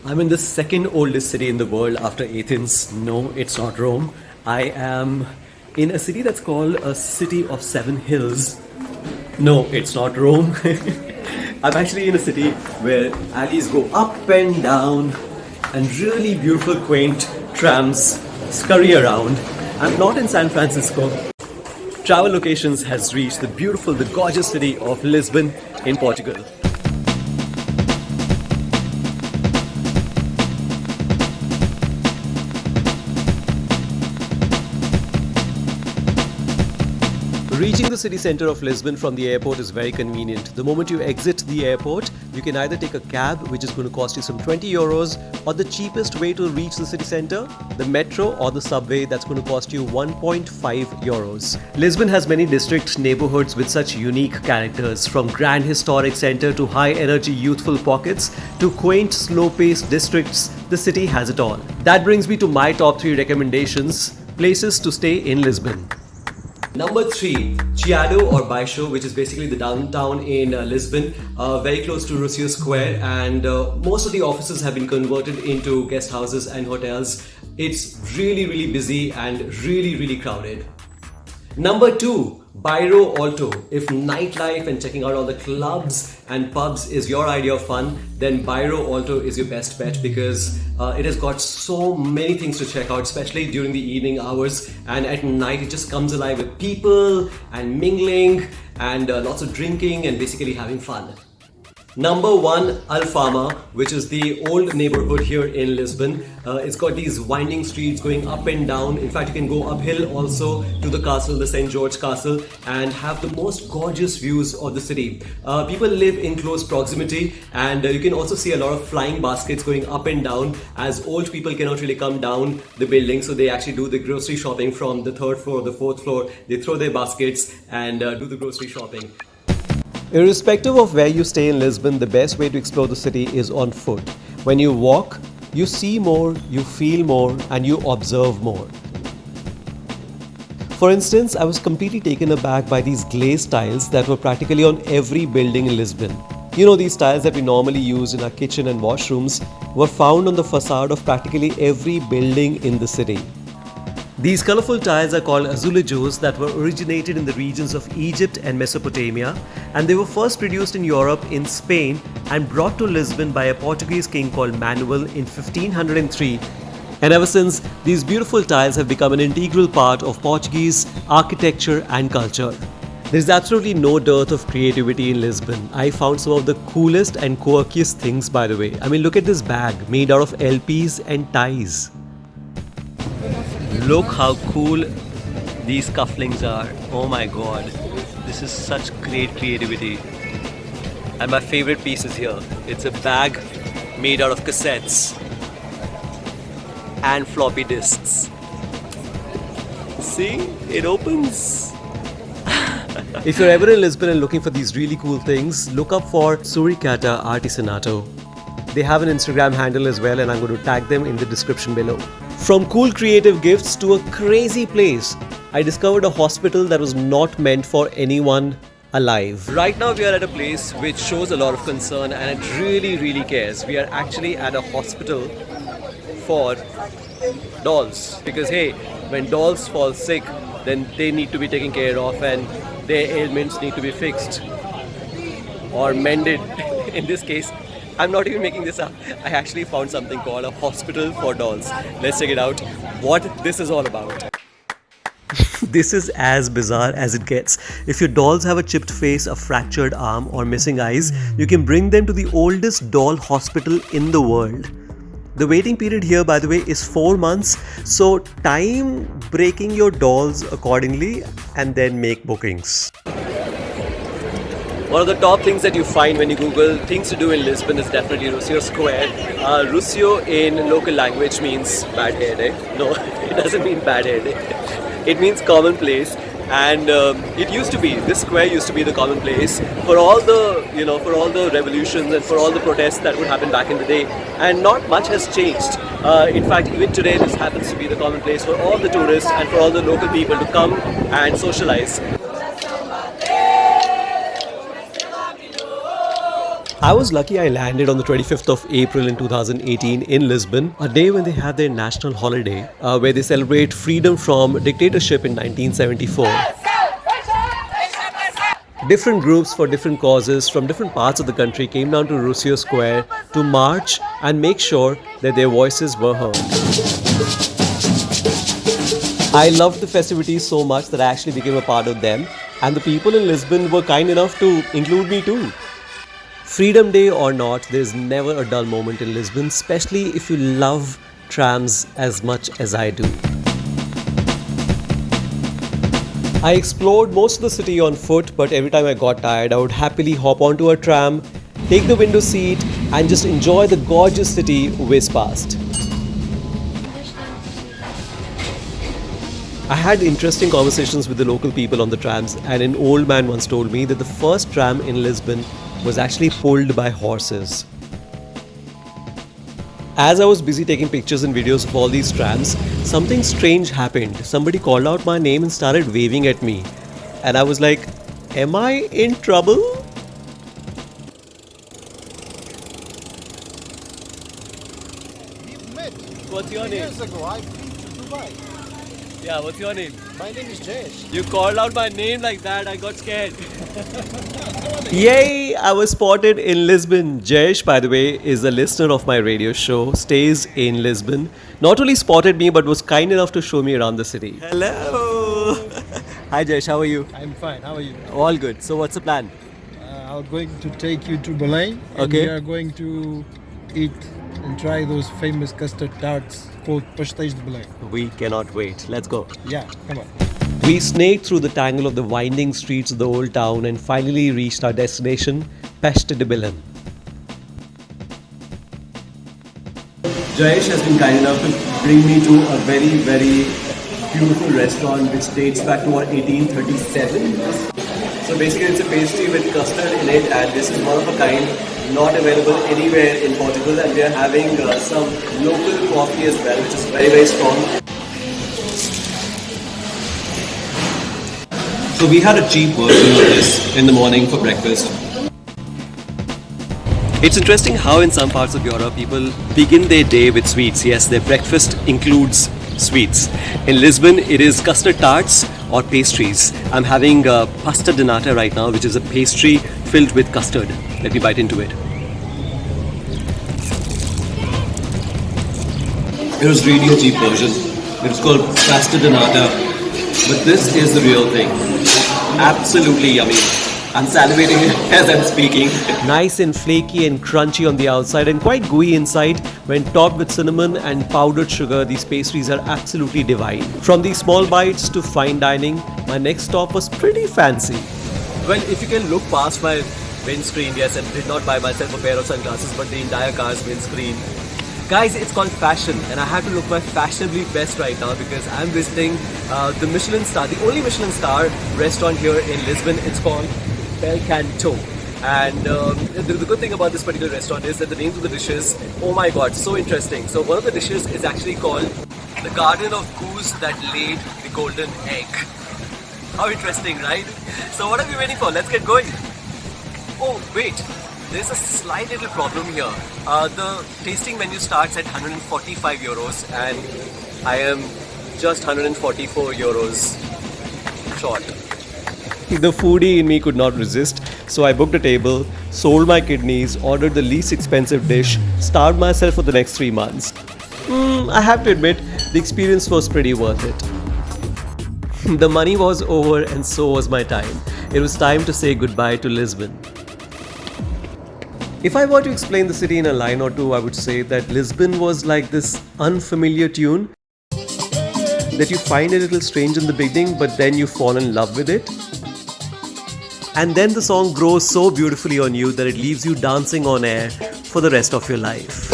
I'm in the second oldest city in the world after Athens. No, it's not Rome. I am in a city that's called a city of seven hills. No, it's not Rome. I'm actually in a city where alleys go up and down and really beautiful, quaint trams scurry around. I'm not in San Francisco. Travel Locations has reached the beautiful, the gorgeous city of Lisbon in Portugal. Reaching the city centre of Lisbon from the airport is very convenient. The moment you exit the airport, you can either take a cab, which is going to cost you some 20 euros, or the cheapest way to reach the city centre, the metro or the subway, that's going to cost you 1.5 euros. Lisbon has many district neighbourhoods with such unique characters, from grand historic centre to high energy youthful pockets to quaint slow-paced districts. The city has it all. That brings me to my top 3 recommendations, places to stay in Lisbon. Number 3, Chiado or Baixo, which is basically the downtown in Lisbon, very close to Rocio Square, and most of the offices have been converted into guest houses and hotels. It's really busy and really crowded. Number 2, Bairro Alto. If nightlife and checking out all the clubs and pubs is your idea of fun, then Bairro Alto is your best bet because it has got so many things to check out, especially during the evening hours, and at night it just comes alive with people and mingling and lots of drinking and basically having fun. Number 1, Alfama, which is the old neighborhood here in Lisbon. It's got these winding streets going up and down. In fact, you can go uphill also to the castle, the St. George Castle, and have the most gorgeous views of the city. People live in close proximity, and you can also see a lot of flying baskets going up and down, as old people cannot really come down the building, so they actually do the grocery shopping from the 3rd floor, the 4th floor. They throw their baskets and do the grocery shopping. Irrespective of where you stay in Lisbon, the best way to explore the city is on foot. When you walk, you see more, you feel more, and you observe more. For instance, I was completely taken aback by these glazed tiles that were practically on every building in Lisbon. You know, these tiles that we normally use in our kitchen and washrooms were found on the facade of practically every building in the city. These colorful tiles are called azulejos that were originated in the regions of Egypt and Mesopotamia, and they were first produced in Europe in Spain and brought to Lisbon by a Portuguese king called Manuel in 1503. And ever since, these beautiful tiles have become an integral part of Portuguese architecture and culture. There's absolutely no dearth of creativity in Lisbon. I found some of the coolest and quirkiest things, by the way. I mean, look at this bag made out of LPs and ties. Look how cool these cufflinks are. Oh my god. This is such great creativity. And my favorite piece is here. It's a bag made out of cassettes and floppy disks. See? It opens. If you're ever in Lisbon and looking for these really cool things, look up for Suricata Artisanato. They have an Instagram handle as well, and I'm going to tag them in the description below. From cool creative gifts to a crazy place, I discovered a hospital that was not meant for anyone alive. Right now we are at a place which shows a lot of concern and it really cares. We are actually at a hospital for dolls. Because hey, when dolls fall sick, then they need to be taken care of and their ailments need to be fixed or mended. In this case, I'm not even making this up. I actually found something called a hospital for dolls. Let's check it out, what this is all about. This is as bizarre as it gets. If your dolls have a chipped face, a fractured arm, or missing eyes, you can bring them to the oldest doll hospital in the world. The waiting period here, by the way, is 4 months, so time breaking your dolls accordingly and then make bookings. One of the top things that you find when you Google things to do in Lisbon is definitely Rocio Square. Rocio in local language means bad hair day. No, it doesn't mean bad hair day. It means common place. And this square used to be the common place for all the revolutions and for all the protests that would happen back in the day. And not much has changed. In fact, even today, this happens to be the common place for all the tourists and for all the local people to come and socialize. I was lucky I landed on the 25th of April in 2018 in Lisbon, a day when they have their national holiday, where they celebrate freedom from dictatorship in 1974. Different groups for different causes from different parts of the country came down to Rocio Square to march and make sure that their voices were heard. I loved the festivities so much that I actually became a part of them, and the people in Lisbon were kind enough to include me too. Freedom Day or not, there's never a dull moment in Lisbon, especially if you love trams as much as I do. I explored most of the city on foot, but every time I got tired, I would happily hop onto a tram, take the window seat, and just enjoy the gorgeous city whiz past. I had interesting conversations with the local people on the trams, and an old man once told me that the first tram in Lisbon was actually pulled by horses. As I was busy taking pictures and videos of all these trams, something strange happened. Somebody called out my name and started waving at me. And I was like, am I in trouble? We've met. What's your name? Years ago, I've been to Dubai. Yeah, what's your name? My name is Jayesh. You called out my name like that, I got scared. Yay! I was spotted in Lisbon. Jayesh, by the way, is a listener of my radio show, stays in Lisbon. Not only spotted me, but was kind enough to show me around the city. Hello! Hi Jayesh, how are you? I'm fine. How are you? All good. So what's the plan? I'm going to take you to Belém. And Okay. we are going to eat and try those famous custard tarts called pastéis de Belém. We cannot wait. Let's go. Yeah, come on. We snaked through the tangle of the winding streets of the old town and finally reached our destination, Peste de Belém. Jayesh has been kind enough to bring me to a very, very beautiful restaurant which dates back to what, 1837. So basically it's a pastry with custard in it, and this is one of a kind, not available anywhere in Portugal, and we are having some local coffee as well, which is very, very strong. So we had a cheap version of this in the morning for breakfast. It's interesting how in some parts of Europe people begin their day with sweets. Yes, their breakfast includes sweets. In Lisbon, it is custard tarts or pastries. I'm having pasta de nata right now, which is a pastry filled with custard. Let me bite into it. It was really a cheap version. It's called pasta de nata, but this is the real thing. Absolutely yummy. I'm salivating as I'm speaking. Nice and flaky and crunchy on the outside and quite gooey inside. When topped with cinnamon and powdered sugar, these pastries are absolutely divine. From these small bites to fine dining, my next stop was pretty fancy. Well, if you can look past my windscreen, yes, I did not buy myself a pair of sunglasses, but the entire car's windscreen. Guys, it's called fashion, and I have to look my fashionably best right now because I'm visiting the Michelin star, the only Michelin star restaurant here in Lisbon. It's called Bel Canto. And the good thing about this particular restaurant is that the names of the dishes, oh my god, so interesting. So one of the dishes is actually called the Garden of Goose That Laid the Golden Egg. How interesting, right? So what are we waiting for? Let's get going. Oh wait, there's a slight little problem here. The tasting menu starts at 145 euros and I am just 144 euros short. The foodie in me could not resist, so I booked a table, sold my kidneys, ordered the least expensive dish, starved myself for the next 3 months. I have to admit, the experience was pretty worth it. The money was over and so was my time. It was time to say goodbye to Lisbon. If I were to explain the city in a line or two, I would say that Lisbon was like this unfamiliar tune that you find a little strange in the beginning, but then you fall in love with it. And then the song grows so beautifully on you that it leaves you dancing on air for the rest of your life.